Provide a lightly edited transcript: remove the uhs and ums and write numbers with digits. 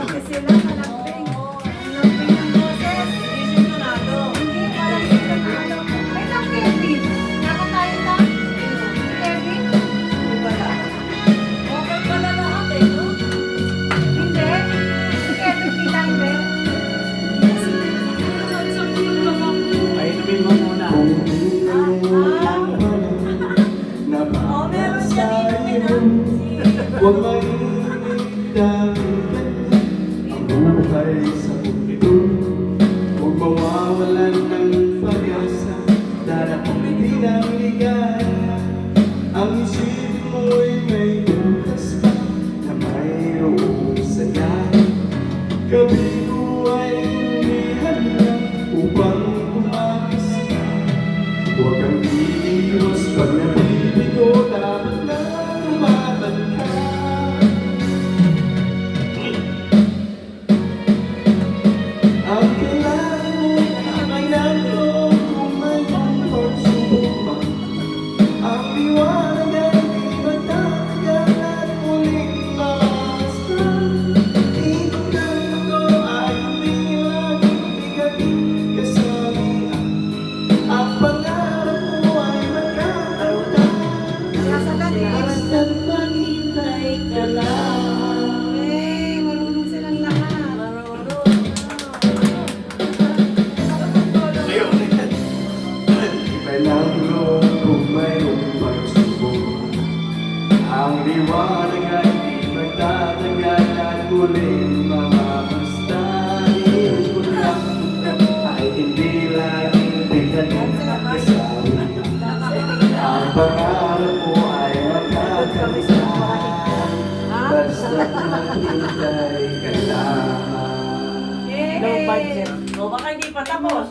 Kasi sila malambing. Malambing ng boses. Hindi sintonado. Hindi, walang sintonado. May lang Kevin. Nakatayo na? Kevin? Hindi pala. Okay pala lahat eh, no? Hindi. Si Kevin kita hindi. Ay, inumin mo muna. Oh, meron siya dito, Huwag mainit ang buhay sa mundo. Huwg mawawalan ng pag-asa dahil kung hindi ng ligaya ang isip mo'y may bukas pa na mayroong saya. Gabi ko ay inihan lang upang umalis ka. Huwag kang iiwas pag nabibigo, dapat na lumaban ka. Ang kailangan mo ay nandoon kung may pagsubok pa. Ang liwanag ay di magtatagal at muling makakasta. Ibig ng mundo ay hindi laging bigat kasalian. Ang pangarap mo ay magkakaroon. Nasa gabi. Basta't maghintay ka lang. Eh, marunong silang lahat. Marunong. Iba'y lang loob kung mayroong pagsubok. Ang liwanag ay di magtatagal at muling mamamastahin ko lang ay hindi laging bigat kasalian. Ang pangarap mo ay magkakalisan. Basta't maghintay ka lang. Low budget. O, baka hindi pa tapos.